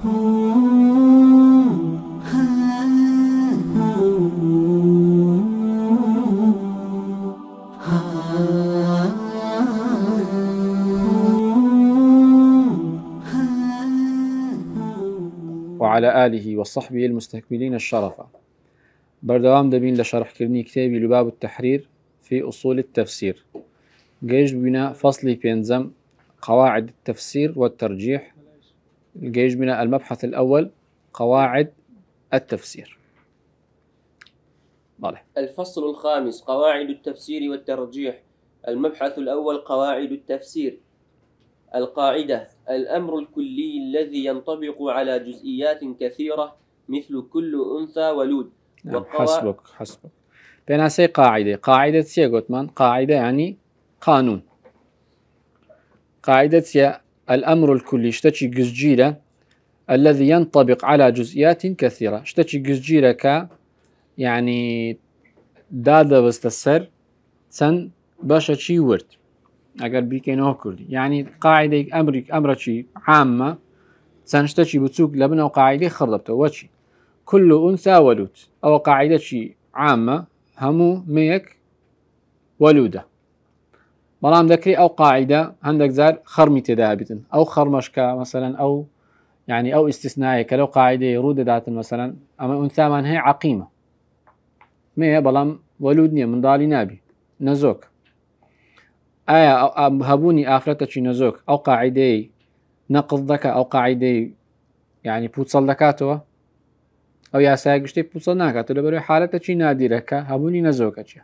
وعلى آله وصحبه المستكملين الشرف. بردوام دبين لشرح كرني كتابي لباب التحرير في أصول التفسير. جيش بنا فصل بينزم قواعد التفسير والترجيح. جيش بنا المبحث الأول قواعد التفسير. الفصل الخامس قواعد التفسير والترجيح. المبحث الأول قواعد التفسير. القاعدة: الأمر الكلي الذي ينطبق على جزئيات كثيرة مثل كل أنثى ولود. نعم حسبك. بناسي قاعدة سيقوت من قاعدة يعني قانون. قاعدة سي الأمر الكلي اشتكي جزجيرة الذي ينطبق على جزئيات كثيرة. اشتكي جزجيرة ك يعني دادا بستسر سن باشا شي ورد اگر بيكينوه كردي يعني قاعدة أمر شي عامة سنشتشي بتسوق لبنا وقاعدة خربته وشي كل أنثى ولود أو قاعدة شي عامة همو ميك ولودة بلام ذكري أو قاعدة عندك زار خرمي تدابتن أو خرمشكا مثلا أو يعني أو استثنائي كلو قاعدة يرود ذات مثلا أما أنثى من هي عقيمة مية بلام ولودني من ضالي نابي نزوك هبوني آفرتشي نزوك أو قاعدة نقض ذكا أو قاعدة يعني بوتصل ذكاتوا أو يا ساقشتي بوتصل ناكاتوا لبرو حالتشي نادرك هبوني نزوكتشي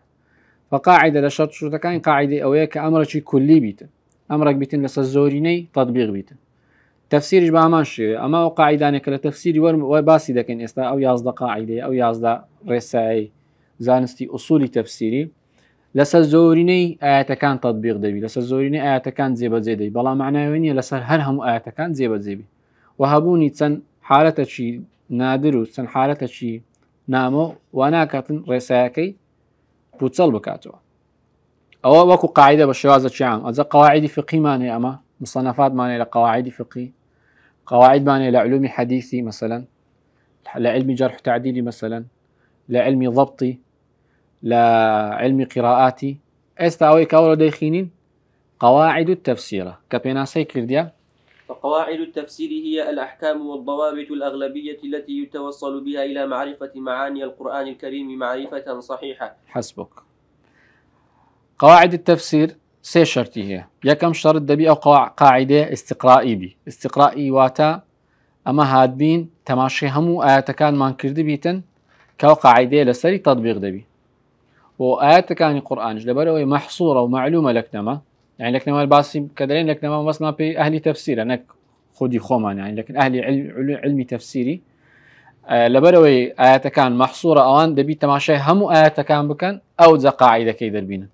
فقاعدة لشرط شو كان قاعدة أو ياك أمرشي كلي بيتن أمرك بيتن لسزوريني تطبيق بيتن تفسيرش بامانشي أما أو قاعدانك لتفسيري وباسي دكين إستا أو يازدا قاعدة أو يازدا رسائي زانستي أصولي تفسيري لسر زوريني آيات كان تطبيق دبي لسر زوريني آيات كان زيبا زيدي بلا معنى ويني لسر هر هم آيات كان زيبا زيبي وهبوني تسن حالة شي نادر وتسن حالة شي نامو وانا كاتن رساكي بوتصل بكاتوا او وكو قاعدة بالشوازة شي عام ازا قواعد فقهي ماني اما مصنفات ماني لقواعد فقهي قواعد ماني لعلوم حديثي مثلا لعلم جرح تعديلي مثلا لعلم ضبطي لعلم قراءاتي استاوي كاولو ديخينين قواعد التفسير كبيناسي كرديا. فقواعد التفسير هي الأحكام والضوابط الأغلبية التي يتوصل بها إلى معرفة معاني القرآن الكريم معرفة صحيحة. حسبك. قواعد التفسير سي شرطي هي يكم شرط دبي أو قاعدة استقرائي بي استقرائي واتا أما هادبين تماشي همو آيات كان مان كردي بيتن كو قاعدة لسري تطبيق دبي وآيات كان القرآن جلبروي محصورة ومعلومة لكنما يعني لكنما الباسي كدرين لكنما بس ما في أهل تفسير أنا خدي خومان يعني لكن أهل علمي تفسيري لبروي آيات كان محصورة أوان دبي تماشي همو آيات كان بكن أو ذا قاعدة كيدر بينا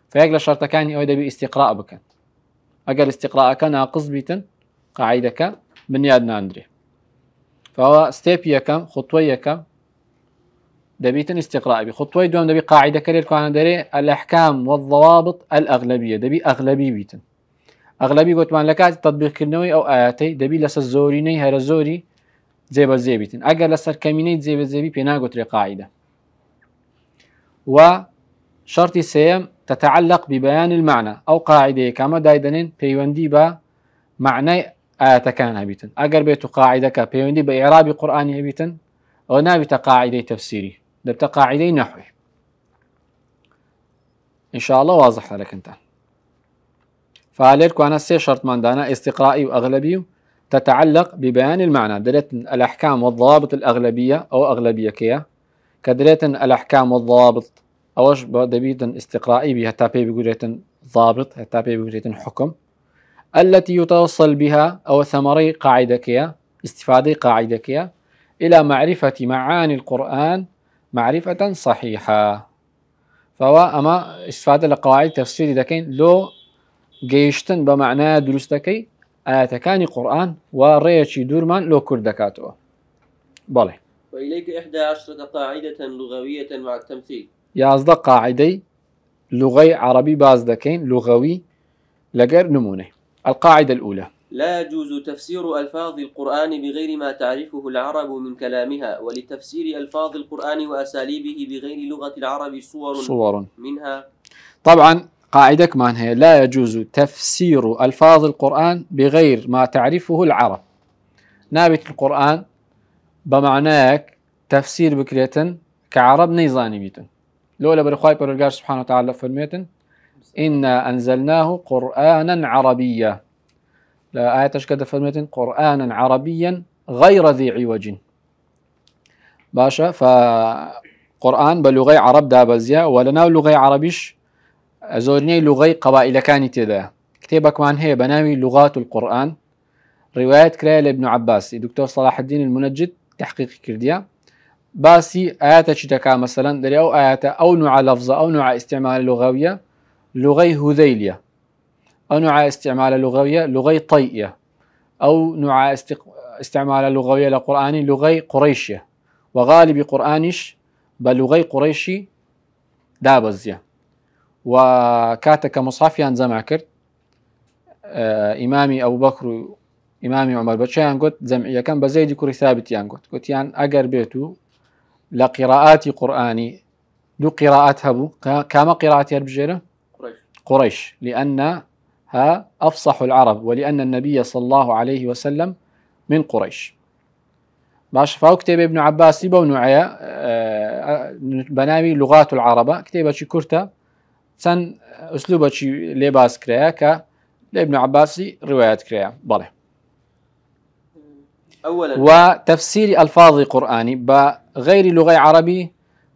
فيقل شرط كان أو دبي استقراء بكن أقل استقراء كان ناقص بيتن قاعدة كان من يادنا ندري فهو ستيب يكم خطوة يكم دبيتن استقراء بخطوة دوم دبي قاعدة كرير كان دري الأحكام والضوابط الأغلبية دبي أغلبي بيتن أغلبي قلت مان لكات التطبيق كنوي أو آياتي دبي لسر زوريني هر زوري زيب الزيبيتن أجر لسر كميني زيب الزيبي بينا قلت قاعدة وشرط سيم تتعلق ببيان المعنى أو قاعدة كما دايدنين بيوندي با معنى آيات كان بيتن أجر بيتو قاعدة كبيوندي بإعراب قرآني بيتن أو نابت قاعدة تفسيري دبت قاعدة نحوي إن شاء الله واضح لك أنت فعليك وأنا سي شرط من دانا استقرائي وأغلبي تتعلق ببيان المعنى دلت الأحكام والضوابط الأغلبية أو أغلبية كيا كدلت الأحكام والضوابط أوش دبيتا استقرائي بها تابي بقولة ضابط تابي بقولة حكم التي يتوصل بها أو ثمري قاعدة كيا استفادة قاعدة كيا إلى معرفة معاني القرآن معرفة صحيحة فهو أما استفادة لقواعد تفسير دكين لو جيشتن بمعنى درستكي آياتكاني قرآن وريشي دورمان لو كردكاتو بالي. وإليك 11 قاعدة لغوية مع التمثيل يازد قاعدة لغي عربي باز دكين لغوي لقر نمونه. القاعدة الأولى لا يجوز تفسير ألفاظ القرآن بغير ما تعرفه العرب من كلامها، ولتفسير ألفاظ القرآن وأساليبه بغير لغة العرب صور منها. طبعا قاعدة كمان هي لا يجوز تفسير ألفاظ القرآن بغير ما تعرفه العرب. نابت القرآن بمعناك تفسير بكريتن كعرب نيزاني بيتن. لولا برخواي برقار سبحانه وتعالى فرميتن إنا أنزلناه قرآنا عربيا. لا آية كده فرميتن قرآنا عربيا غير ذي عوج. باشا فقرآن بلغة عرب دابزيا ولنا لغة عربيش زورني لغة قبائل كانت تدا. كتابك مان هي بنامي لغات القرآن رواية كريل ابن عباس دكتور صلاح الدين المنجد تحقيق كرديا باسي آيات شتكا مثلا دري أو آيات أو نوع لفظة أو نوع استعمال لغوية لغة هذيلية أو نوع استعمال لغوية لغة طيئة أو نوع استعمال لغوية لقرآن لغة قريشية وغالب قرآنش بلغة قريشي دابزيا وكاتك مصحف ينزمع كرت إمامي أبو بكر إمامي عمر بتشان قلت جمعية كان بزيد كوري ثابت يان قلت يان أجر بيتو لقراءات قرآني دو قراءات هبو كما قراءات بجيرة قريش لأنها أفصح العرب ولأن النبي صلى الله عليه وسلم من قريش. باش فاو كتاب ابن عباس بونوعيا بنامي لغات العرب كتابة شي كرتا سن أسلوبة شي لباس كريا ك لابن عباس روايات كريا بله. أولا وتفسير ألفاظ قرآني بغير لغة عربي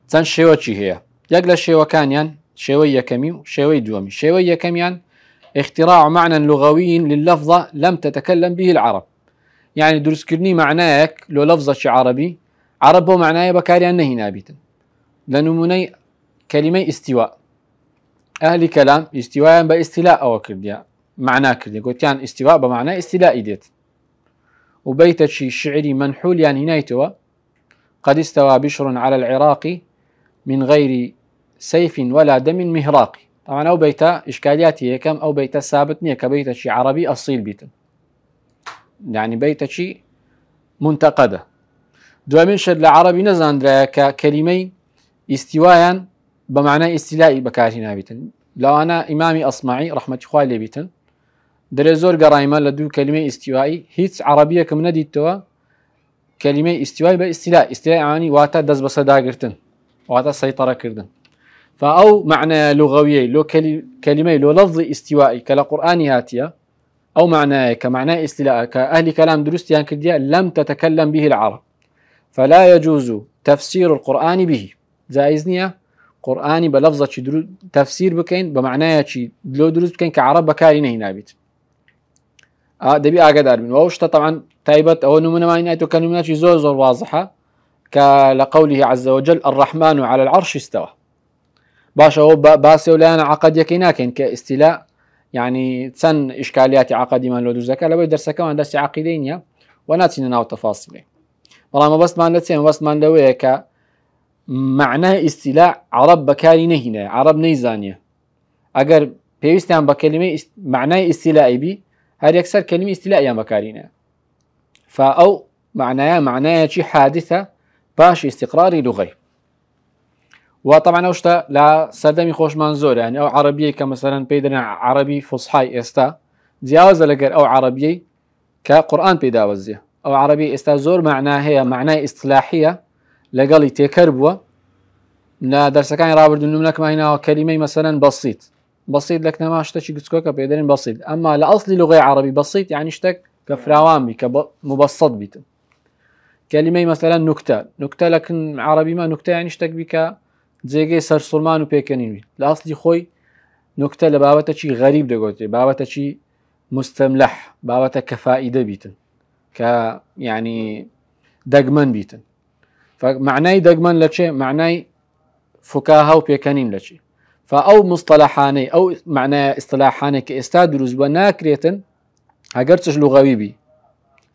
تن شيوتشي هي يقل الشيوة كانيان شيوية كمي شيوي دومي شيوية كميان اختراع معنى لغوي لللفظة لم تتكلم به العرب. يعني درس كرني معناك لو لفظة عربي عرب معناه بكاريان نهي نابتا لنموني كلمة استواء أهل كلام استواء باستلاء أو كرديا معناه كرديا قلت يعني استواء بمعنى استلاء إيديت وبيت شي شعري منحول يعني هنايتوا قد استوى بشر على العراق من غير سيف ولا دم مهراق. طبعا أو بيت إشكالياتي كم أو بيت ثابت نية كبيت شي عربي أصيل بيت يعني بيت شي منتقدة دوامين شد لعربي نزان ككلمة استواء بمعنى استلاء بكارهنا بيتن. لو أنا إمامي أصمعي رحمة خوالي بيتن درزور قرايمة لدو كلمة استوائي هيتس عربية كم نديتوا كلمة استوائي باستلاء استلاء يعني واتا دز بصدا قرتن واتا سيطرة كردن. فأو معنى لغوي لو كلمة لو لفظ استوائي كلا قرآني هاتية أو معنى كمعنى استلاء كأهل كلام درستيان كرديا لم تتكلم به العرب فلا يجوز تفسير القرآن به. زائزنية قرآني بلفظة تفسير بكين بمعنى شي لو دروس بكين كعرب بكاري نهي نابت دبي أقدر من ووشته طبعا تايبت أو نمنا ما ينأتو كنمنا شي زور واضحة كلقوله عز وجل الرحمن على العرش استوى. باشا هو باسي ولا أنا عقد يكيناكين كاستلاء يعني تسن إشكاليات عقدي من لو درسك لو درسك كمان درس عقيدين وناتينا ناو تفاصيل والله ما بس ما نتسين بس ما ندويك معناه استلاء عرب بكاري نهينا عرب نيزانية أجر بيستان بكلمة معناه استلاء بي هذه أكثر كلمة استلاء يا بكارينا فأو معناه شيء حادثة باش استقراري لغوي. وطبعا أوشتا لا سردمي خوش منزور يعني أو عربية كمثلا بيدنا عربي فصحى استا جاوز لقر أو عربية كقرآن بيداوزيه أو عربي استا زور معناه هي معناه اصطلاحية لقالي تكربوا لا درس كان رابط إنه منك ما هنا كلمة مثلا بسيط لك ما اشتكي قصكوك بيدرين بسيط أما لأصل لغة عربي بسيط يعني اشتك كفراوان بي كمبسط بيت. كلمة مثلا نكتة لكن عربي ما نكتة يعني اشتك بك زيجي سر سلمان وبيكنين لأصل خوي نكتة لبابته شيء غريب دقوتي بابته شيء مستملح بابته كفائدة بيت يعني دقمن بيت. فمعناي دقمن لشيء معناي فكاهة وبيكنين لشيء فأو مصطلحاني أو معنى اصطلاحاني كاستاد رزبنا كريتن هقرتش لغوي بي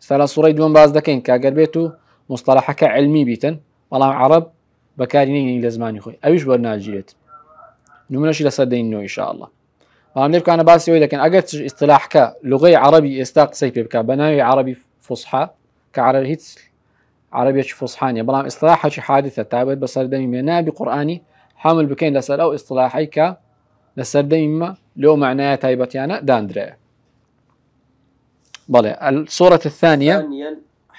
سلا صوري دوم باز دكين كاقربيتو مصطلحك علمي بيتن والله عرب بكاريني لزماني خوي أبيش برناجيت نمناش لسدين إن شاء الله بەڵام لێ بکانە باسی ئەوەی دەکەن ئەگەر ئیستلاحکە لغەی عەرەبی ئێستا قسەی پێ بکات بە ناوی عەرەبی فوسحا کە هیچ عەرەبێکی فوسحا نیە بەڵام ئیستلاحێکی حادثە تابەت بە سەردەمی مێنابی قورئانی حمل بکەین لەسەر ئەو ئیستلاحی کە لە سەردەمی لەو معنایە تایبەتیانە دانرایە. بەڵێ الصورة الثانية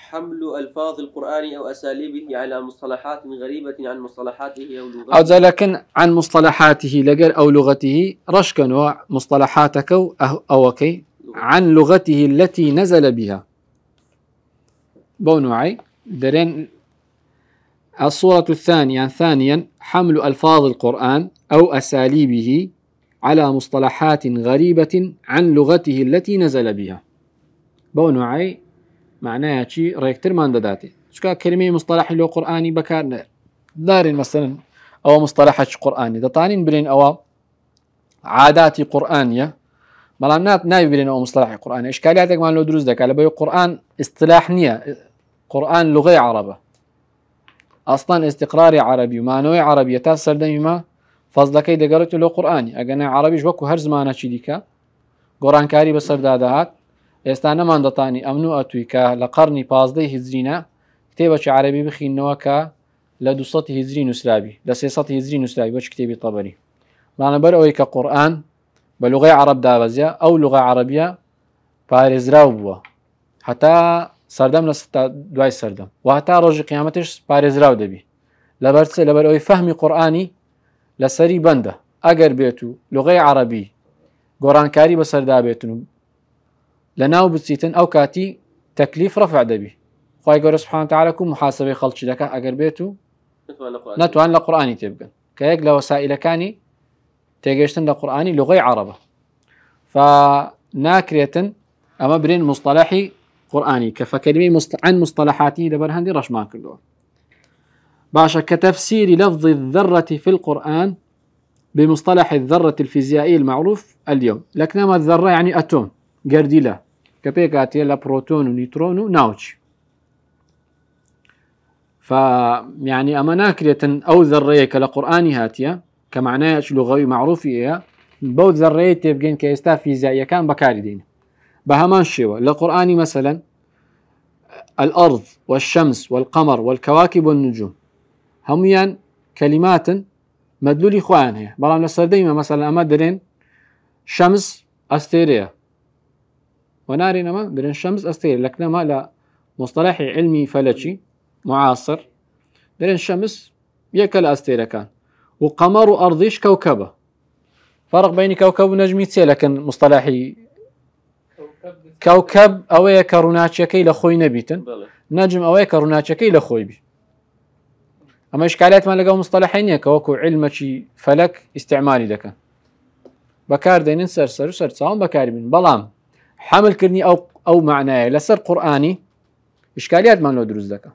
حمل ألفاظ القرآن أو أساليبه على مصطلحات غريبة عن مصطلحاته أو لغته. أو لكن عن مصطلحاته لقر أو لغته رشكن مصطلحاتك أو كي عن لغته التي نزل بها بونوعي درين. الصورة الثانية ثانيا حمل ألفاظ القرآن أو أساليبه على مصطلحات غريبة عن لغته التي نزل بها بونوعي معناها شيء ريكتر ما نداتي شكا كلمة مصطلح له قرآني بكار دارين مثلا أو مصطلح قرآني دطانين برين أو عادات قرآنية بلانات ناي برين أو مصطلح قرآني إشكالياتك ما له دروس ذاك على بيو قرآن اصطلاح نية قرآن لغة عربة أصلا استقراري عربي ومعنوي عربية تاسر دايما فضل كي دقرت له قرآني أجنا عربي جوكو هر زمانة شديكا قرآن كاري بسر دادهات ئێستانەمان دەتانی ئەمن و ئەتووی کە لە قەرنی 15 هیجرینە کتێبەکی عەرەبی بخینەوە کە لە 200 هیجری نووسراوی لە 300 هیجری نووسراوی بۆچ کتێبی تەبەری لەبەر ئەوەی کە قورئان بە لوغەی عەرەب دابەزیە ئەو لوغە عەرەبیە پارێزراو بووە هەتا سەردەم لە دوای سەردەم و هەتا ڕۆژی قیامەتیش پارێزراو دەبی لەبەر ئەوەی فەهمی قورئانی لەسەری بەندە ئەگەر بێت و لوغەی عەرەبی گۆڕانکاری بەسەردا بێتن و لناو بتسيتن أو كاتي تكليف رفع دبي خواهي قول سبحانه وتعالى كم محاسبة خلق لك أقر بيتو نتوان لقرآني تبقى كيك لوسائل كاني تيجيشتن لقرآني لغي عربة فناكرية أما برين مصطلحي قرآني كفكلمي عن مصطلحاتي لبرهندي رشمان كله باشا كتفسير لفظ الذرة في القرآن بمصطلح الذرة الفيزيائي المعروف اليوم لكنما الذرة يعني أتوم قرديلة كبيكاتي لا بروتون ونيوترون وناوتش فيعني أما ناكرية أو ذرية كالقرآن هاتية كمعناه لغوي معروف إياه بو ذرية تبقين كيستا فيزيائية كان بكاري دين بهمان شيوة للقرآن مثلا الأرض والشمس والقمر والكواكب والنجوم هميان كلمات مدلولي خوان هي بلان لسرديمة مثلا أما درين شمس أستيريا وناري نما درين شمس أستيريا لكنما لا مصطلح علمي فلكي معاصر درين شمس يكل أستيريا كان وقمر أرضيش كوكبة فرق بين كوكب ونجمي تسي لكن مصطلحي كوكب أويا كروناتشكي لخوي نبيتن نجم أويا كروناتشكي لخوي بي أما إشكالات ما لقوا مصطلحين كوكو علمشي فلك استعمالي لك بكار دين سرسر وسرسان بكار من بلام حمل كرني أو معناه لسر قرآني إشكاليات ما له دروز لك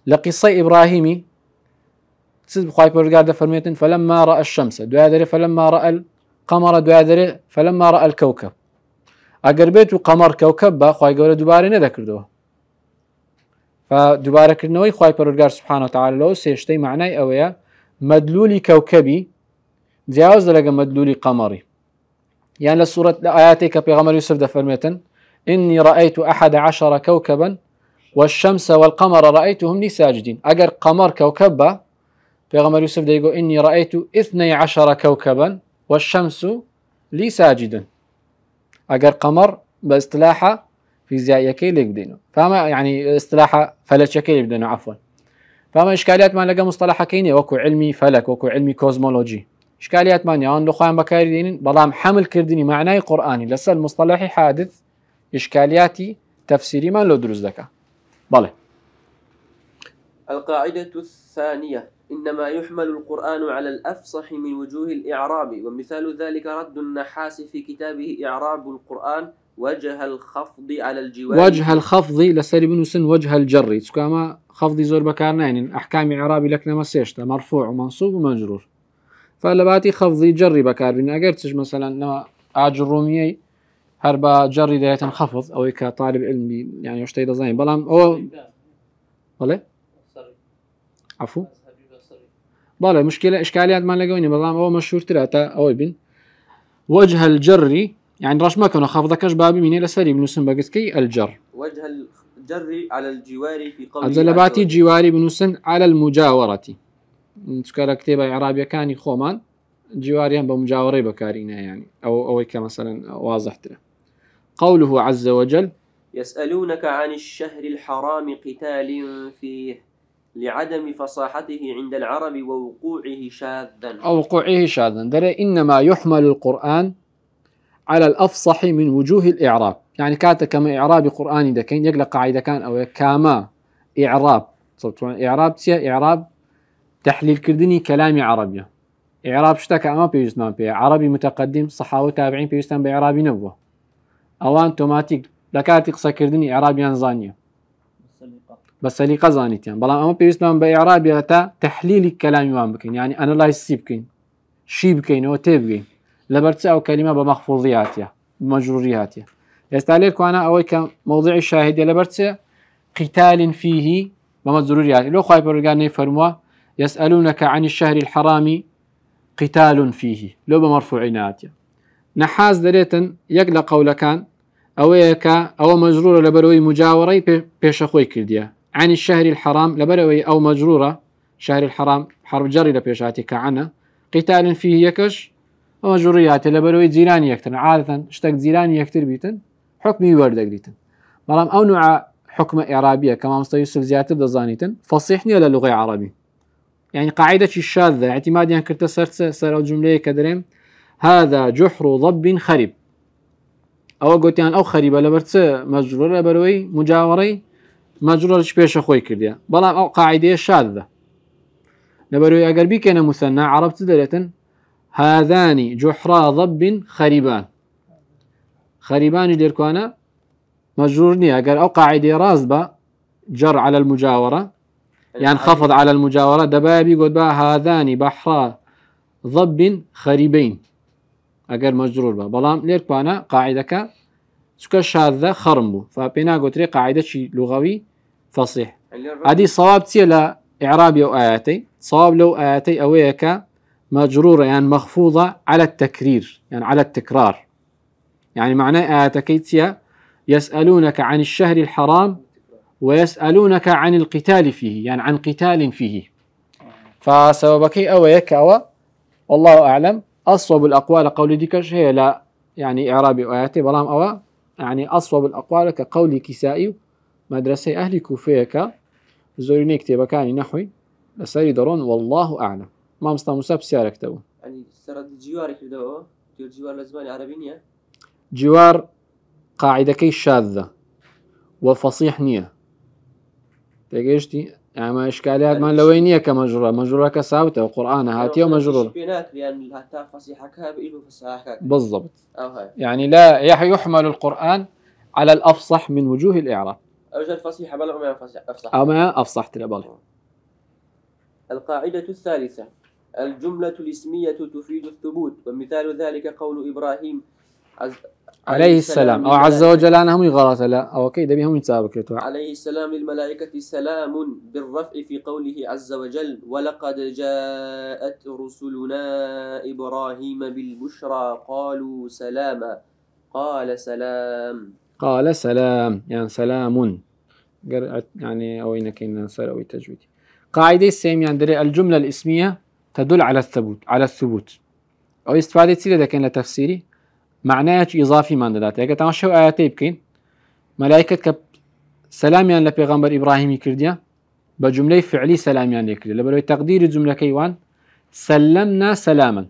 لقصة إبراهيمي تسد خواي برجع فرميتن فلما رأى الشمس دوادري فلما رأى القمر دوادري فلما رأى الكوكب أقربيت قمر كوكب با خواي قوله دوباره نذكردوه فدوباره كرنوي خواي برجع سبحانه وتعالى لو سيشتي معناه أويا مدلولي كوكبي جاوز لقى مدلولي قمري يعني للسورة آياتك بيغمر يوسف ده فرميتن إني رأيت 11 كوكبا والشمس والقمر رأيتهم لي ساجدين أجر قمر كوكبا بيغمر يوسف ده يقول إني رأيت 12 كوكبا والشمس لي ساجدا أجر قمر باصطلاحه فيزيائية كي اللي بدينه فما يعني اصطلاحه فلكية كي اللي بدينه عفوا فما إشكاليات ما لقى مصطلحه كيني وكو علمي فلك وكو علمي كوزمولوجي إشكاليات ما نيان لخوان بكاري دينين بلام حمل كرديني معناه قرآني لسه مصطلحي حادث إشكالياتي تفسيري ما لو دروز ذكا بله. القاعدة الثانية إنما يحمل القرآن على الأفصح من وجوه الإعراب ومثال ذلك رد النحاس في كتابه إعراب القرآن وجه الخفض على الجوار وجه الخفض لسري بن سن وجه الجر كما خفض زور بكارنا يعني أحكام إعرابي لك لما سيشتا مرفوع ومنصوب ومجرور فلباتي خفضي جري بكار بين أجرتش مثلا نوع الرومية هربا جري ده تنخفض أو كطالب علمي يعني يشتي دزاين بلام أو بله عفو بله مشكلة إشكاليات ما لقوني بلام أو مشهور تراتا أو ابن وجه الجر يعني رشمك خفضكش بابي من لسري بنوسن بقسكي الجر. وجه الجر على الجوار في قوله أزلباتي جواري بنوسن على المجاورة. تذكر كتابة إعرابية كاني خومان جواريان بمجاورة بكارينا يعني أو كمثلا واضح ترى. قوله عز وجل يسألونك عن الشهر الحرام قتال فيه لعدم فصاحته عند العرب ووقوعه شاذا. أو وقوعه شاذا دري إنما يحمل القرآن على الأفصح من وجوه الإعراب. يعني كاتا كما إعراب قرآني دكين يقلق قاعدة كان أو كاما إعراب إعراب تيا إعراب تحليل كردني كلام عربي. إعراب شتاك أما بيجتمان بي عربي متقدم صحابة تابعين بيجتمان بإعرابي نبوة أوان توماتيك لكاتي قصة كردني إعرابيان زانية بس سليقة زانيتيان بلان أما بيجتمان بإعرابي تا تحليل الكلام وان بكين يعني أنا لا يسيب كين شي بكين أو تيب لبرتسا أو كلمة بمخفوضياتها بمجرورياتها يستعليك وأنا أول كموضوع الشاهد لبرتسا قتال فيه بمجروريات لو خايف برقاني فرموا يسألونك عن الشهر الحرام قتال فيه لو بمرفوعيناتها نحاز دريتن يقلق قول كان أو مجرورة لبروي مجاوري بيش أخوي كرديا عن الشهر الحرام لبروي أو مجرورة شهر الحرام حرف جري لبيشاتي كعنا قتال فيه يكش ومجروريات لبروي زيراني يكتر عادة اشتاق زيراني يكتر بيتن حكمي ورد قريتن مرام أو نوع حكم إعرابية كما مستوى يوسف زيادة دزانيتن فصيحني ولا لغة عربي يعني قاعدة الشاذة اعتماديا كرت سر أو جملة كدرين هذا جحر ضب خرب أو قلت يعني أو خريبة لبرتس مجرورة بروي مجاوري مجرورة شبيش أخوي كرديا بلام أو قاعدة شاذة لبروي أقربي كان مثنى عرب تدلتن هذان جحرا ضب خريبان خريبان يديركوانا مجرورني أقر أو قاعدة رازبة جر على المجاورة يعني خفض على المجاورة دبابي قد بقى هذان بحرا ضب خريبين أقر مجرور بقى بلام ليركوانا قاعدة سكا شاذة خرمبو فبينا قلت لي قاعدة شي لغوي فصيح هذه صواب تيلا إعرابي أو آياتي صواب لو آياتي أويكا مجرورة يعني مخفوضة على التكرير يعني على التكرار يعني معناه آياتكيتيا يسألونك عن الشهر الحرام ويسألونك عن القتال فيه يعني عن قتال فيه فسببكي أويك أو والله أعلم أصوب الأقوال قولي ديكش هي لا يعني إعرابي آياتي بلام أو يعني أصوب الأقوال كقول كسائي مدرسة أهل كوفيك زوريني كتابة كاني نحوي لسيري درون والله أعلم ما مستموسى بسيارة كتابه يعني سرد جوار كده جوار لزمان عربية جوار قاعدة كي شاذة وفصيح نية تيجيشتي يعني ما إشكاليات ما لوينية كمجرورة مجرورة كساوتة وقرآن هاتية ومجرورة يعني حتى فصيحك بإله فصاحك بالضبط يعني لا يحمل القرآن على الأفصح من وجوه الإعراب أوجه الفصيحة بلغ ما أفصح أو ما أفصح تلبال. القاعدة الثالثة الجملة الاسمية تفيد الثبوت ومثال ذلك قول إبراهيم عليه السلام أو عز وجل أنهم يغلط لا أو كيد بهم يتسابق عليه السلام للملائكة سلام بالرفع في قوله عز وجل ولقد جاءت رسلنا إبراهيم بالبشرى قالوا سلاما قال سلام يعني سلام يعني أو إنك ننسى أو تجويد. قاعدة السيم يعني الجملة الاسمية تدل على الثبوت أو استفادة سيدة كان لتفسيري معناه إضافي من دلات يعني تمشوا آياتي بكين ملائكة سلام يعني لبيغمبر إبراهيم كرديا بجملة فعلي سلام يعني كرديا لبرو تقدير الجملة كيوان سلمنا سلاما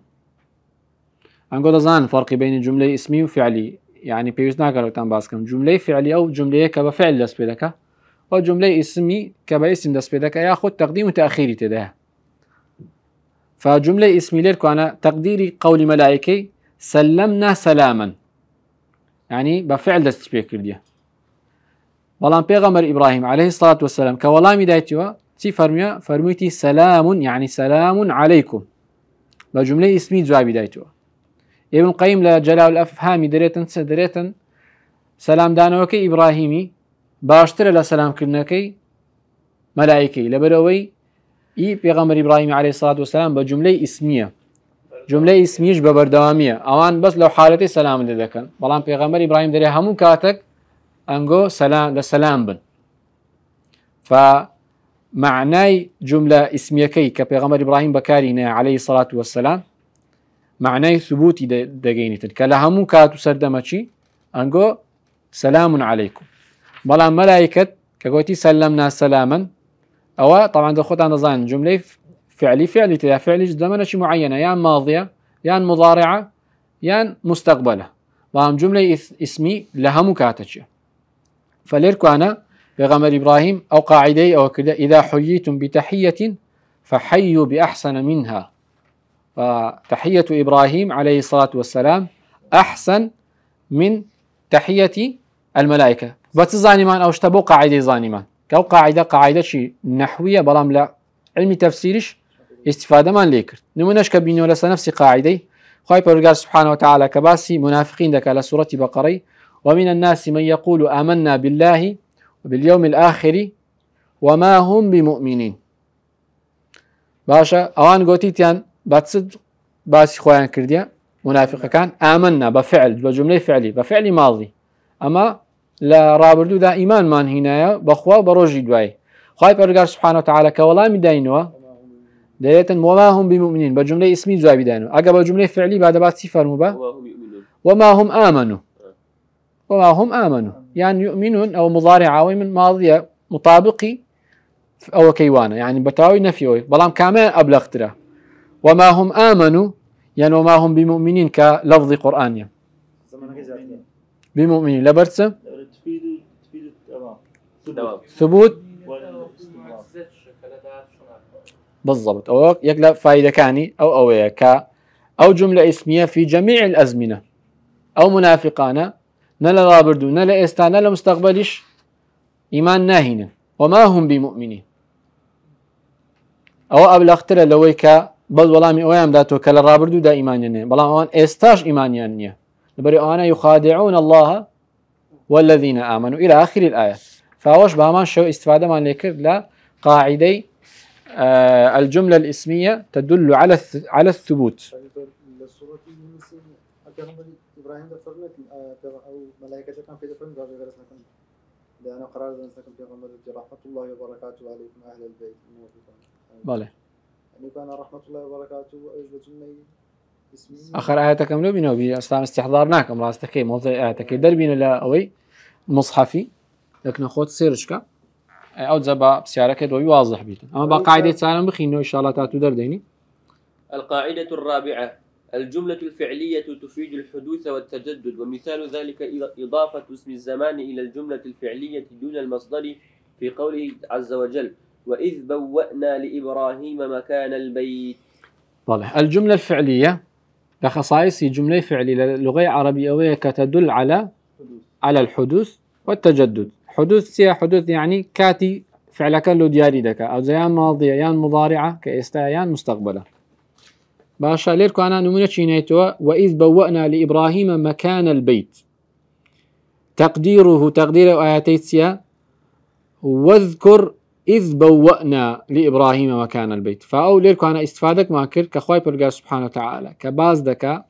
أنقول ظن فرق بين الجملة اسمي وفعلي يعني بيوزنا قالوا تنباسكم جملة فعلي أو جملة كبفعل دست بدك أو جملة اسمي كباسم دست بدك ياخذ تقديم وتأخير تده فجملة اسمي ليركو أنا تقديري قول ملائكي سلمنا سلاما يعني بفعل دست بكرديا والله بيغمبر إبراهيم عليه الصلاة والسلام كوالامي دايتوا تي فرميتي سلام يعني سلام عليكم بجملة اسمي جوابي دايتوا ابن القيم لجلال الأفهام دريتن سلام دانوكي إبراهيمي باشتر لسلام كرنكي ملائكي لبروي بيغمبر إبراهيم عليه الصلاة والسلام بجملة اسمية جملة اسميش ببردوامية أوان بس لو حالتي سلام لذكن بلان پیغمبر إبراهيم دري همون كاتك أنجو سلام لسلام بن فمعناي جملة اسمية كي كبيغمبر إبراهيم بكارينا عليه الصلاة والسلام معناي ثبوتي دقينيتن كلا همون كاتو سردمتشي أنجو سلام عليكم بلان ملائكة كقولتي سلمنا سلاما أو طبعا دخلت عن نظام جملة فعلي تلا فعلي زمن شيء معينة يعني ماضية يعني مضارعة يعني مستقبلة بلان جملة اسمي لها مكاتشة فليركو أنا بغمر إبراهيم أو قاعدي أو كذا إذا حييتم بتحية فحيوا بأحسن منها فتحية إبراهيم عليه الصلاة والسلام أحسن من تحية الملائكة بس زانمان أو اشتبوا قاعدة زانمان كو قاعدة شيء نحوية بلام لا علمي تفسيرش استفادة من ليكر نمونش كبيني ولا نفس قاعدة خايب ورقال سبحانه وتعالى كباسي منافقين دك على سورة بقرة ومن الناس من يقول آمنا بالله وباليوم الآخر وما هم بمؤمنين باشا أوان قوتيتيان بتصد باسي خوان كرديا منافق كان آمنا بفعل بجملة فعلي بفعل ماضي أما لا رابردو دا إيمان من هنايا بخوا بروجي دواي خايب ورقال سبحانه وتعالى كولا مدينوا دايتا وما هم بمؤمنين بجملة اسمي زواي بدينوا أقا بجملة فعلي بعد بعد صفر مبا وما هم آمنوا يعني يؤمنون أو مضارع أو من ماضية مطابقي أو كيوانا يعني بتاوي نفيوي بلام كمان أبلغ ترى وما هم آمنوا يعني وما هم بمؤمنين كلفظ قرآني بمؤمنين لبرتسم ثبوت بالضبط أو يقلب فائدة كاني أو أو جملة اسمية في جميع الأزمنة أو منافقانا نلا رابردو نلا إستان نلا مستقبلش إيمان ناهنا وما هم بمؤمنين أو أبلغ ترى لويكا بل والله أوام داتو كلا رابردو دا إيمانيا بل أوان إستاش إيمانيا نبري أنا يخادعون الله والذين آمنوا إلى آخر الآية فأوش بهمان شو استفادة من لكر لا قاعدة الجملة الاسمية تدل على الثبوت إبراهيم دفرنا أو ملائكة كان في دفرنا قال جلسنا كن لأن قرار جلسنا كن في غمر رحمة الله وبركاته عليكم أهل البيت بالله يعني كان رحمة الله وبركاته وأجل جملة اسمي آخر آية كم بينه بأسلام استحضارناكم راستكي موضوع آياتك دربين لا أوي مصحفي لكن أخوات سيرشكا أو زبا بسيارك دوي واضح بيت أما بقاعدة سالم بخينه إن شاء الله تاتو درديني. القاعدة الرابعة الجملة الفعلية تفيد الحدوث والتجدد ومثال ذلك إضافة اسم الزمان إلى الجملة الفعلية دون المصدر في قوله عز وجل وإذ بوأنا لإبراهيم مكان البيت. طبعا الجملة الفعلية لخصائص جملة فعلية لغة عربية تدل على الحدوث والتجدد. حدوث يعني كاتي فعلك لو دياري دكا أو زيان ماضية يان مضارعة كإستيان مستقبلة. باشا ليركو أنا نمونة شينيتوا وإذ بوأنا لإبراهيم مكان البيت تقدير آياتيتسيا واذكر إذ بوأنا لإبراهيم مكان البيت فأو ليركو أنا استفادك ماكر كخواي برقار سبحانه وتعالى كباز دكا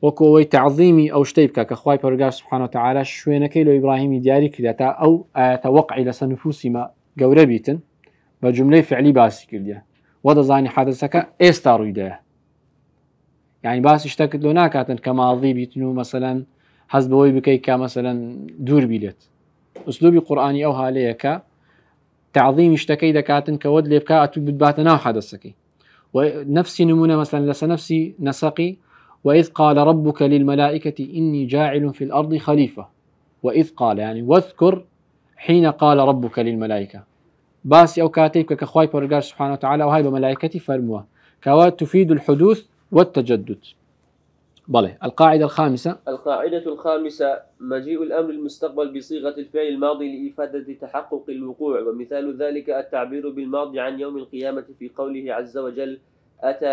وكوي تعظيمي أو شتيبك كخواي برقار سبحانه وتعالى شوينكي لو إبراهيم دياري كريتا أو توقع لسنفوسي ما قوربيتن بجملة فعلي باسي كرديا وده زاني حدثك إستارو يديه يعني باس اشتكت له ناكاتن كماضي بيتنو مثلا حسبوي بكي كمثلا دور بيلت اسلوبي قراني او هاليك تعظيم اشتكي دكاتن كود لبكا اتو بدباتنا حدثك ونفسي نمونه مثلا لسنفسي نسقي واذ قال ربك للملائكه اني جاعل في الارض خليفه واذ قال يعني واذكر حين قال ربك للملائكه باس او كاتيك كخواي برغار سبحانه وتعالى وهاي بملائكتي فرموه كواد تفيد الحدوث والتجدد. بله القاعدة الخامسة مجيء الأمر المستقبل بصيغة الفعل الماضي لإفادة تحقق الوقوع ومثال ذلك التعبير بالماضي عن يوم القيامة في قوله عز وجل أتى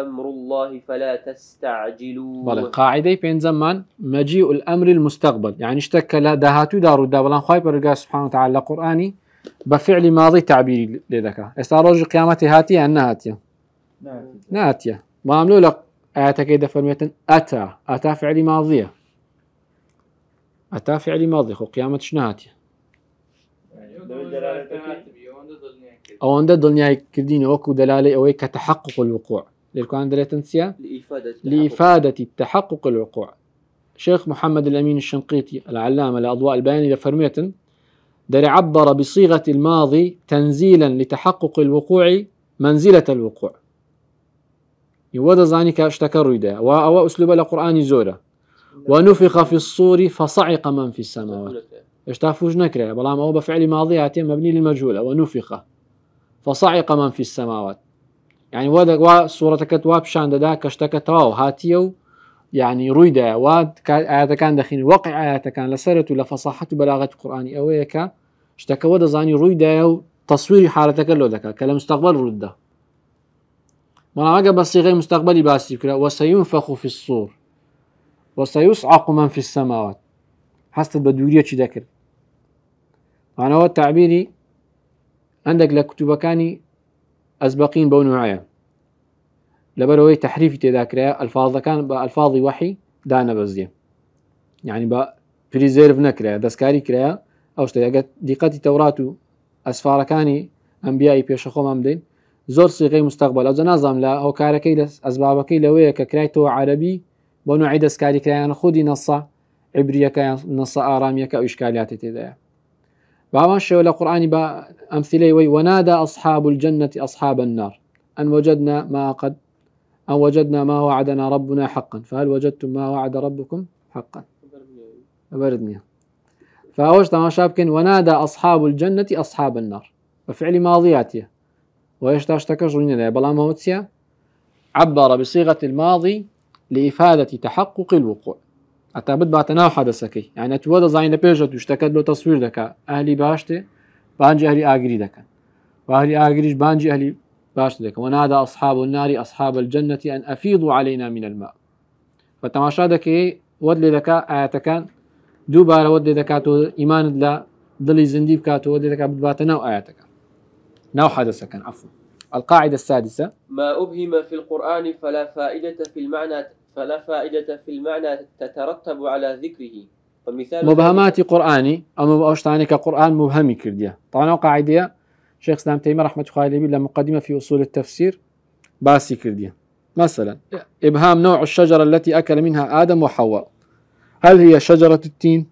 أمر الله فلا تستعجلوا. بله قاعدة بين زمان مجيء الأمر المستقبل يعني اشتكى لا دهاتو دارو دابلان خواي برقا سبحانه وتعالى قرآني بفعل ماضي تعبيري لذكا استعراج قيامتي هاتية أنها هاتية ناتية وعملوا لك آياتك إذا فرميتن أتى فعل ماضية، أتى فعل ماضي خو قيامة شنهاتي أو عند الدنيا كردين وكو دلالة أو كتحقق الوقوع للكون دلالة لإفادة التحقق الوقوع. شيخ محمد الأمين الشنقيطي العلامة لأضواء البيان إذا فرميتن در عبر بصيغة الماضي تنزيلا لتحقق الوقوع منزلة الوقوع يوضع ذلك اشتكى الرداء وأو أسلوب القرآن زورة ونفخ في الصور فصعق من في السماوات اشتافوج نكره بلام أو بفعل ماضي هاتين مبني للمجهولة ونفخ فصعق من في السماوات يعني وضع صورتك وابشان داك اشتكى تواو هاتيو يعني رويدا واد آيات كان دخين وقع آيات كان لسرت ولا فصاحة بلاغة القرآن أويك اشتكى ودا زاني رويدا تصوير حالتك اللو ذكا كلمستقبل رده ما عقب الصيغة مستقبلي باسي كلا وسينفخ في الصور وسيصعق من في السماوات حسب بدورية شي ذكر أنا هو التعبيري عندك لكتب كاني أسبقين بونوعية لبروي تحريف تذاكرها الفاظ كان بألفاظ وحي دانا بزيه يعني با بريزيرف نكرها دسكاري كرها أو اشتغلت دقة التوراة أسفار كاني أنبياء بيشخو ممدين زور صيغة مستقبل أو نظام لا هو كاركي لس أسبابكي لويه ككرايتو عربي بونوعي دسكاري كرها أنا خودي نصا عبرية كان نصا آرامية كإشكاليات تذا بعض شيء ولا قرآني بأمثلة ونادى أصحاب الجنة أصحاب النار أن وجدنا ما وعدنا ربنا حقا فهل وجدتم ما وعد ربكم حقا أبردني فأوش تماشابكن ونادى أصحاب الجنة أصحاب النار وفعل ماضياته ويشتاشتكش لنا بلا موتسيا عبر بصيغة الماضي لإفادة تحقق الوقوع أتابد باتناو حدثكي يعني أتوضى زين بيجت واشتكت له تصوير دكا أهلي باشته بانجي أهلي آقري دكا وأهلي آقريش بانجي أهلي باش لك ونادى أصحاب النار أصحاب الجنة أن أفيضوا علينا من الماء فتماشادك ودل ذكا آياتكان دوباره ودل ذكاتو إيمان لا ضلي زندي بكاتو ودل ذكا بدباتنا آياتك نوع حدثك عفوا. القاعدة السادسة ما أبهم في القرآن فلا فائدة في المعنى تترتب على ذكره. فمثال مبهمات قرآني أو مبأشتاني كقرآن مبهمي كرديا طبعا قاعدة شيخ اسلام تيمية رحمة الله عليه له مقدمة في أصول التفسير باسي كرديا مثلا إبهام نوع الشجرة التي أكل منها آدم وحواء هل هي شجرة التين؟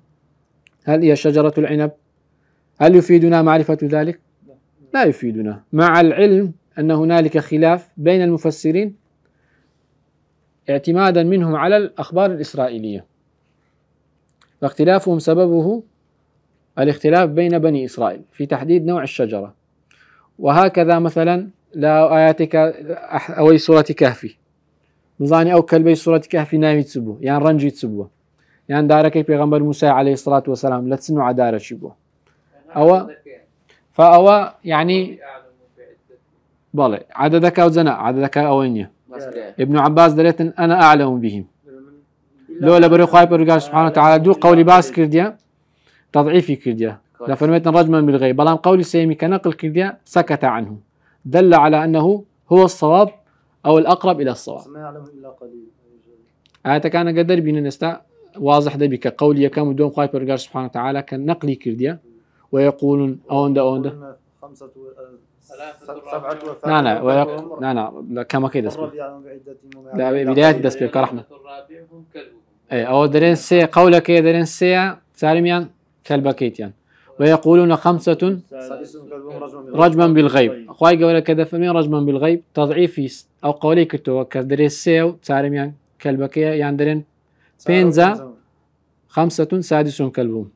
هل هي شجرة العنب؟ هل يفيدنا معرفة ذلك؟ لا يفيدنا مع العلم أن هنالك خلاف بين المفسرين اعتمادا منهم على الأخبار الإسرائيلية فاختلافهم سببه الاختلاف بين بني إسرائيل في تحديد نوع الشجرة وهكذا مثلا لا آياتك أو سورة كهفي نظاني أو كلبي سورة كهفي نايم يتسبوه يعني رنجي يتسبوه يعني دارك بيغمبر موسى عليه الصلاة والسلام لا تسنو عدارة شبوه فأو يعني بالي عددك أو زنا عددك أو إني ابن عباس دلت أنا أعلم بهم لولا بري خايب رجال سبحانه وتعالى دو قولي باس كرديا تضعيفي كرديا لفرميتنا رجما بالغيب بلان قولي سيمي كنقل كرديا سكت عنه دل على أنه هو الصواب أو الأقرب إلى الصواب. ما يعلم إلا قليل. هذا كان قدر بين النساء واضح ده بك قولي كم دون خايب رجال سبحانه وتعالى كان نقلي كرديا ويقولون أوندا لا كما كده اسمه لا بداية دس بك رحمة أي أو درين سي قولك يا درين سي سالميان كالبكيتيان ويقولون 5 رجما بالغيب أخوي قولك كذا فمين رجما بالغيب تضعيفي أو قولي كتو كدرين سي سالميان كالبكية يعني درين بينزا 5 سادس كلبهم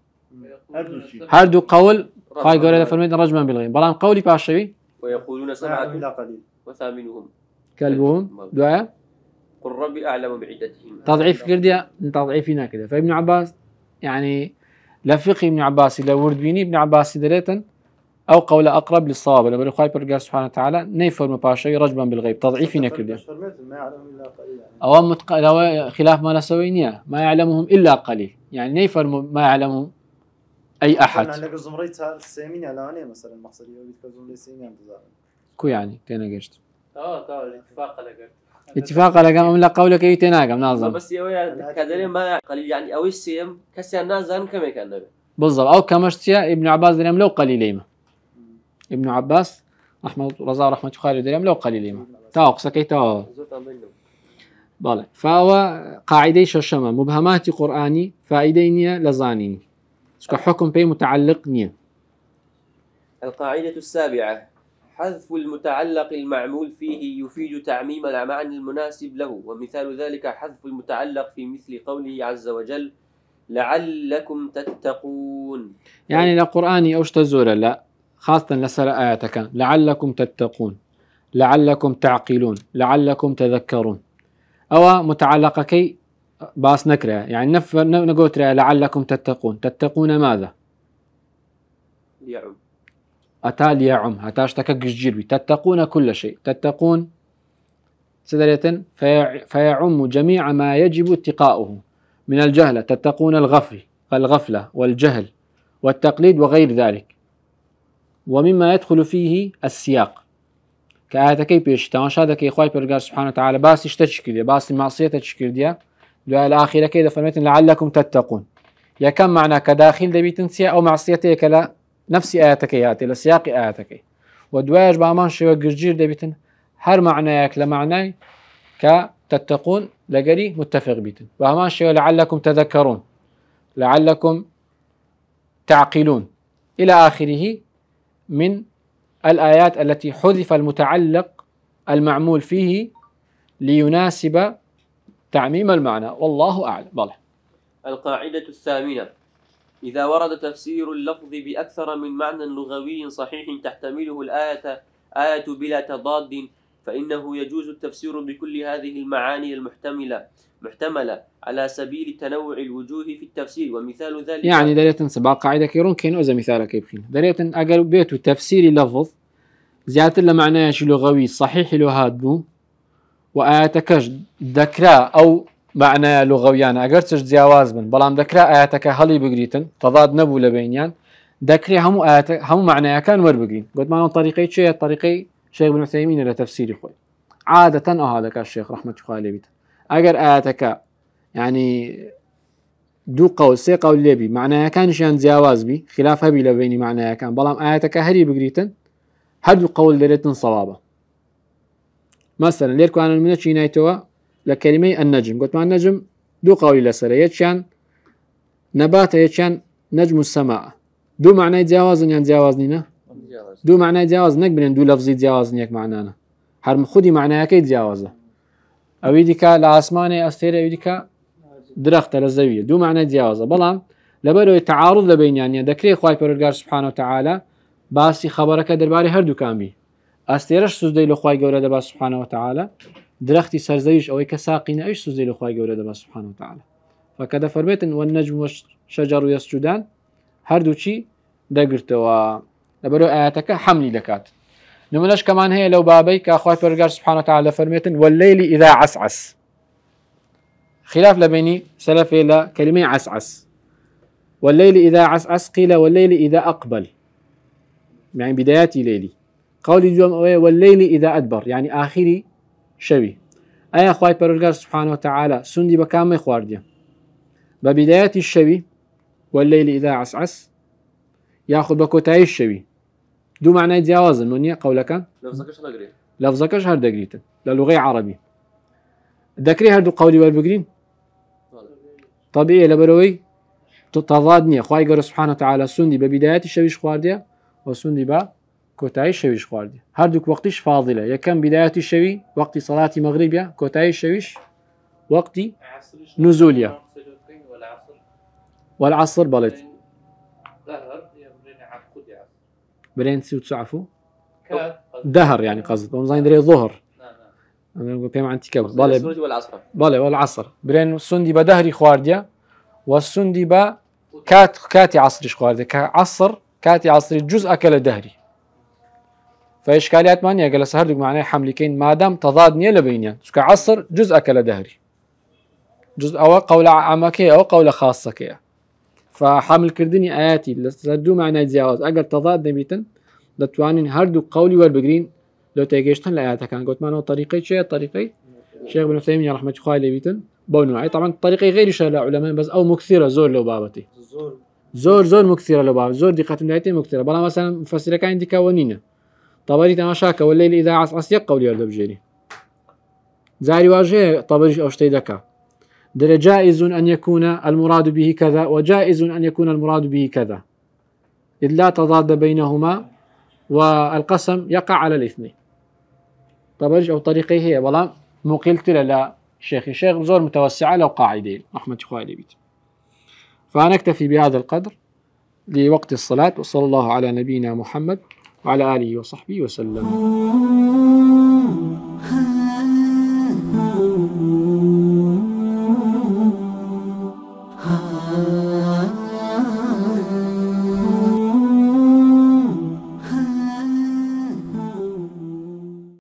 هردو قول خاي قولي فمين رجما بالغيب بلان قولي باشوي ويقولون 7 وثامنهم كلبهم دعاء قل ربي أعلم بعدتهم تضعيف كرديا تضعيفنا كذا فابن عباس يعني لفقه ابن عباس لو ورد بيني ابن عباس دريتا أو قول أقرب للصواب لما يقول خايب سبحانه وتعالى نيفر مباشر رجبا بالغيب تضعيفنا كرديا أو خلاف ما نسوينيه ما يعلمهم إلا قليل يعني نيفر ما يعلمهم أي أحد كو يعني كان قشت الاتفاق لقيت اتفاق لقام لا قولك اي تناقم ناظم بس يا كذا ما قليل يعني او السيم كسي نازن كما كان النبي بالضبط او كمشتيا ابن عباس دريم لو قليليما ابن عباس رحمه رضا رحمه خالد دريم لو قليليما تاق سكيتا بالله فهو قاعده ششمه مبهمات قراني فائدين لزانين حكم بي متعلق نيه. القاعدة السابعة حذف المتعلق المعمول فيه يفيد تعميم المعنى المناسب له، ومثال ذلك حذف المتعلق في مثل قوله عز وجل لعلكم تتقون. يعني القرآن أوش تزور لا خاصة لسر آياتك لعلكم تتقون لعلكم تعقلون لعلكم تذكرون أو متعلق كي باس نكره يعني نقول لعلكم تتقون ماذا؟ يعم أتال يعم هتاشتك جيربي تتقون كل شيء تتقون سدرة فيعم جميع ما يجب اتقاؤه من الجهل تتقون الغفلة والجهل والتقليد وغير ذلك، ومما يدخل فيه السياق كآياتكي بيش تماشادك إخوائي برقار سبحانه وتعالى باس يشتشكل باس المعصية تشكل ديا دعاء الآخرة كده فرميتن لعلكم تتقون يا كم معنى كداخل دبيتن سيا أو معصيتك لا نفس آياتك هاتي لسياق آياتك ودواج بامان شوى جرجير دبيتن هر معناك لمعناي كتتقون لقري متفق بيتن بامان شوى لعلكم تذكرون لعلكم تعقلون إلى آخره من الآيات التي حذف المتعلق المعمول فيه ليناسب تعميم المعنى والله أعلم. بالله. القاعدة الثامنة إذا ورد تفسير اللفظ بأكثر من معنى لغوي صحيح تحتمله آية بلا تضاد فإنه يجوز التفسير بكل هذه المعاني محتملة على سبيل تنوع الوجوه في التفسير، ومثال ذلك يعني دليل سبع قاعدة كيرون كين أوزا مثالك كيبخين دليل أقل بيتو تفسير لفظ زيادة لمعنى لغوي صحيح لهادبو وآياتك ذكرى أو معنى لغويان أقرتش زياواز من بلام ذكرى آياتك هلي بقريتن تضاد نبو لبينيان ذكرى هم آياتك هم معنى كان ور بقرين قلت معنا طريقي شيء طريقي شيخ ابن عثيمين لتفسير خوي عادة هذا الشيخ رحمة الله عليه بيت أجر آياتك يعني دو قول سي قول ليبي معناها كان شان زياواز بي خلاف هبي لبيني معناها كان بلام آياتك هري بقريتن هدو قول دلتن صوابه. مثلا ليركو أنا من شينايتوا لكلمة النجم قلت مع النجم دو قول لسر يتشان نبات يتشان نجم السماء دو معنى زياواز يعني زياوازنينا دو معنى زياواز نقبل دو لفظي زياوازنيك معنانا حرم خدي معناها كيد زياوازه أويدك لعاسماني أستير أويدك درخت للزاوية دو معنى زياوازه بلام لبرو التعارض لبين يعني ذكري خواي برجار سبحانه وتعالى باسي خبرك درباري هردو كان بي أستيرش سوزدي لخواي جورا دبا سبحانه وتعالى درختي سرزيش أو كساقين إيش سوزدي لخواي جورا دبا سبحانه وتعالى فكذا فرميتن والنجم والشجر يسجدان هردو شي دقرتوا لبرو آياتك حملي لكات نملاش كمان هي لو بابي كأخوات برجار سبحانه وتعالى فرميتن والليل إذا عسعس خلاف لبيني سلف إلى كلمة عسعس والليل إذا عسعس قيل والليل إذا أقبل يعني بدايات ليلي قول اليوم والليل إذا أدبر يعني آخري شوي أي أخوات برجار سبحانه وتعالى سندي بكام خوارديا ببدايات الشوي والليل إذا عسعس يأخذ بكوتاي الشوي دو معنى جواز النونية قولك لفظكش هر دقريت للغة عربي ذكري هردو قولي والبقرين طبيعي لبروي تضادني خواهي قرر سبحانه وتعالى سندي ببدايات الشويش خوارديا وسندي بكوتاي الشويش خوارديا هردوك وقتش فاضلة يكم بدايات الشوي وقت صلاة مغربية كوتاي الشويش وقت نزوليا والعصر بلد برين سيو تعرفوا دهر يعني قصد ومزين دري ظهر أنا بيم عن تكاب بالله والعصر برين السندي بدهري خوارديا والسندي با كاتي عصري خوارديا كعصر كاتي عصري جزء أكل دهري فإشكاليات مانيا جلس هردوك معناه حملكين ما دام تضاد نية لبينيان كعصر جزء أكل دهري جزء أو قول عامكية أو قول خاصة كيا فحمل كردني آياتي لسردو معنى جواز أجل تضاد نبيتن دتوانين هردو قولي والبقرين لو تيجيشتن لآياتها كان قلت معنا طريقي شيء طريقي شيخ ابن تيمية رحمة الله عليه بيتن بونوعي طبعا طريقة غير شرع علماء بس أو مكثرة زور لو بابتي زور مكثرة لو باب زور دقة نهايتين مكثرة بلا مثلا مفسر كان دي كونينة طبري تماشاك والليل إذا عص يقول يرد بجري زاري واجه طبري أو شتيدك دل جائز أن يكون المراد به كذا وجائز أن يكون المراد به كذا إذ لا تضاد بينهما والقسم يقع على الاثنين طبري أو طريقه هي والله مقلت لا شيخ زور متوسعة لو قاعدين رحمة الله عليه بيت فنكتفي بهذا القدر لوقت الصلاة وصلى الله على نبينا محمد وعلى آله وصحبه وسلم.